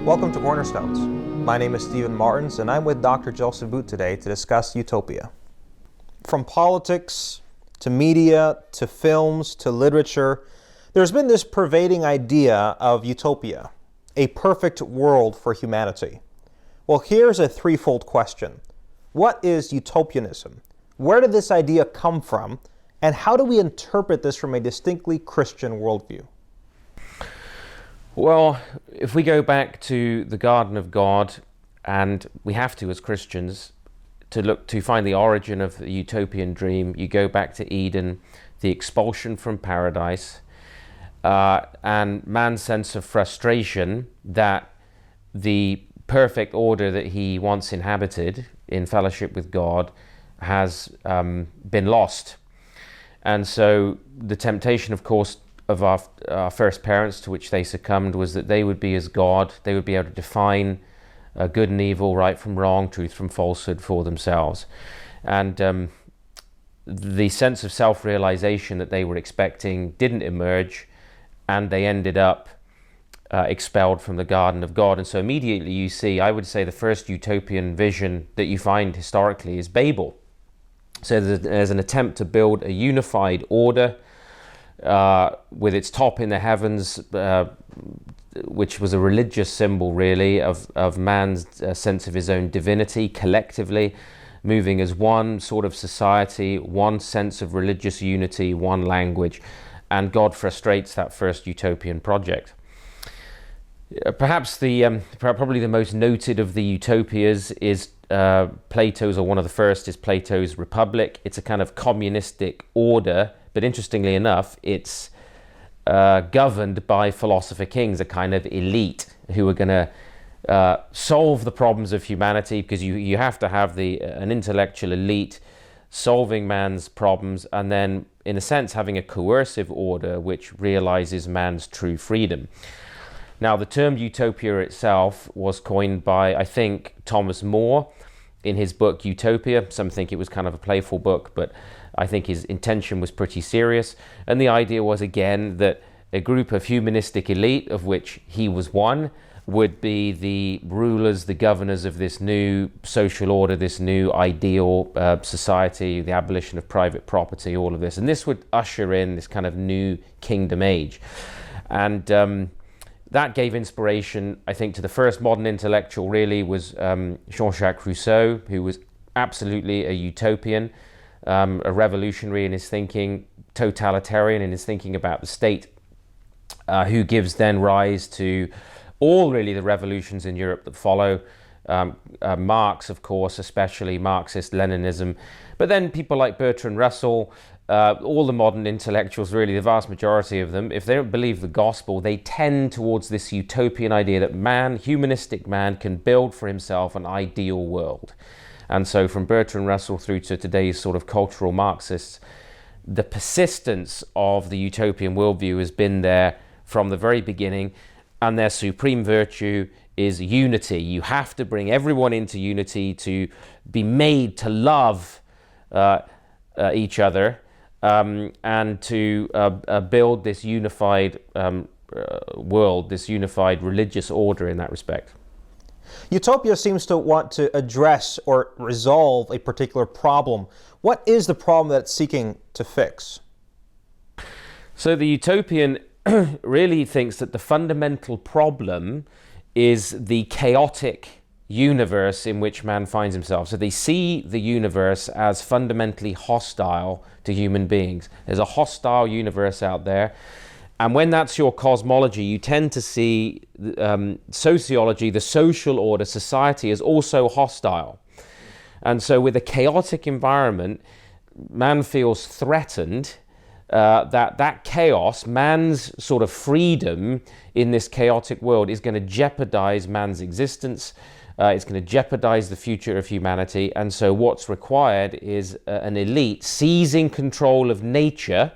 Welcome to Cornerstones. My name is Stephen Martins, and I'm with Dr. Joseph Boot today to discuss Utopia. From politics, to media, to films, to literature, there's been this pervading idea of utopia, a perfect world for humanity. Well, here's a threefold question. What is utopianism? Where did this idea come from? And how do we interpret this from a distinctly Christian worldview? Well, if we go back to the Garden of God, and we have to as Christians, to find the origin of the utopian dream, you go back to Eden, the expulsion from paradise, and man's sense of frustration that the perfect order that he once inhabited in fellowship with God has been lost. And so the temptation, of course, of our first parents to which they succumbed was that they would be as God. They would be able to define good and evil, right from wrong, truth from falsehood for themselves. And the sense of self-realization that they were expecting didn't emerge, and they ended up expelled from the Garden of God. And so immediately you see, I would say the first utopian vision that you find historically is Babel. So there's an attempt to build a unified order with its top in the heavens, which was a religious symbol really of man's sense of his own divinity collectively, moving as one sort of society, one sense of religious unity, one language, and God frustrates that first utopian project. Perhaps probably the most noted of the utopias is Plato's, or one of the first is Plato's Republic. It's a kind of communistic order, but interestingly enough, it's governed by philosopher kings, a kind of elite who are going to solve the problems of humanity, because you have to have an intellectual elite solving man's problems, and then, in a sense, having a coercive order which realizes man's true freedom. Now, the term utopia itself was coined by, I think, Thomas More in his book Utopia. Some think it was kind of a playful book, but I think his intention was pretty serious. And the idea was, again, that a group of humanistic elite, of which he was one, would be the rulers, the governors of this new social order, this new ideal society, the abolition of private property, all of this. And this would usher in this kind of new kingdom age. And that gave inspiration, I think, to the first modern intellectual, really, was Jean-Jacques Rousseau, who was absolutely a utopian, a revolutionary in his thinking, totalitarian in his thinking about the state, who gives then rise to all really the revolutions in Europe that follow. Marx, of course, especially Marxist Leninism, but then people like Bertrand Russell, all the modern intellectuals, really the vast majority of them, if they don't believe the gospel, they tend towards this utopian idea that man, humanistic man, can build for himself an ideal world. And so from Bertrand Russell through to today's sort of cultural Marxists, the persistence of the utopian worldview has been there from the very beginning, and their supreme virtue is unity. You have to bring everyone into unity to be made to love each other, and to build this unified world, this unified religious order in that respect. Utopia seems to want to address or resolve a particular problem. What is the problem that it's seeking to fix? So the utopian really thinks that the fundamental problem is the chaotic universe in which man finds himself. So they see the universe as fundamentally hostile to human beings. There's a hostile universe out there. And when that's your cosmology, you tend to see sociology, the social order, society, is also hostile. And so with a chaotic environment, man feels threatened that chaos, man's sort of freedom in this chaotic world, is going to jeopardize man's existence. It's going to jeopardize the future of humanity. And so what's required is an elite seizing control of nature.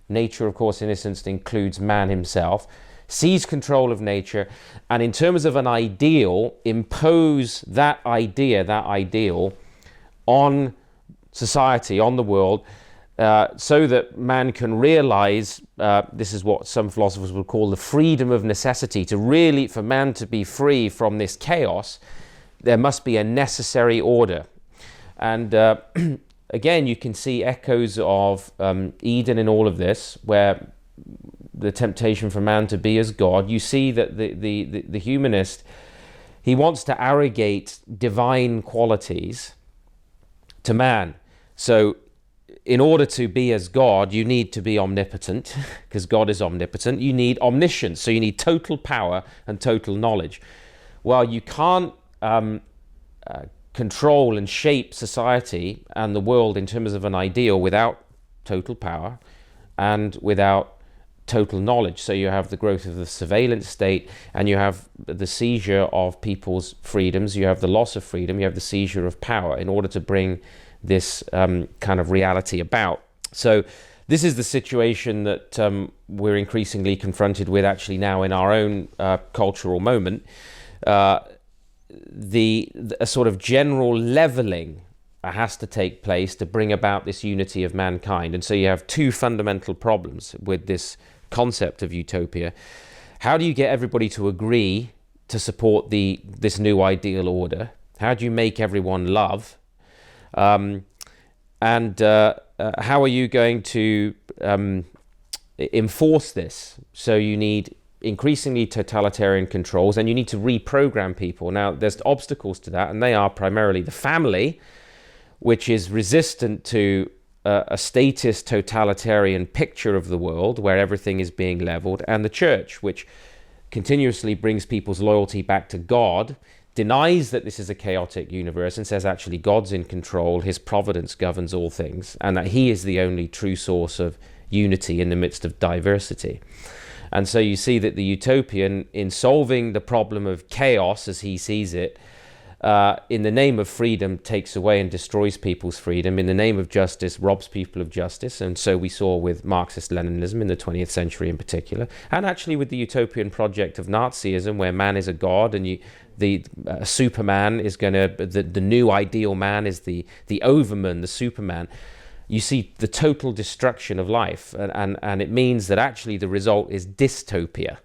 Nature, of course, in this instance includes man himself. Seize control of nature, and in terms of an ideal, impose that ideal on society, on the world, so that man can realize, this is what some philosophers would call the freedom of necessity, for man to be free from this chaos, there must be a necessary order. And again, you can see echoes of Eden in all of this, where the temptation for man to be as God. You see that the humanist, he wants to arrogate divine qualities to man. So in order to be as God, you need to be omnipotent, because God is omnipotent. You need omniscience, so you need total power and total knowledge. Well, you can't control and shape society and the world in terms of an ideal without total power and without total knowledge. So you have the growth of the surveillance state, and you have the seizure of people's freedoms, you have the loss of freedom, you have the seizure of power in order to bring this kind of reality about. So this is the situation that we're increasingly confronted with actually now in our own cultural moment. A sort of general leveling has to take place to bring about this unity of mankind. And so you have two fundamental problems with this concept of utopia. How do you get everybody to agree to support this new ideal order? How do you make everyone love? And how are you going to enforce this? So you need increasingly totalitarian controls, and you need to reprogram people. Now, there's obstacles to that, and they are primarily the family, which is resistant to a statist totalitarian picture of the world where everything is being leveled, and the church, which continuously brings people's loyalty back to God, denies that this is a chaotic universe and says actually God's in control, his providence governs all things, and that he is the only true source of unity in the midst of diversity. And so you see that the utopian, in solving the problem of chaos as he sees it, in the name of freedom takes away and destroys people's freedom, in the name of justice robs people of justice. And so we saw with Marxist-Leninism in the 20th century in particular, and actually with the utopian project of Nazism, where man is a god, and the Superman is going to, the new ideal man is the overman, the Superman. You see the total destruction of life, and it means that actually the result is dystopia.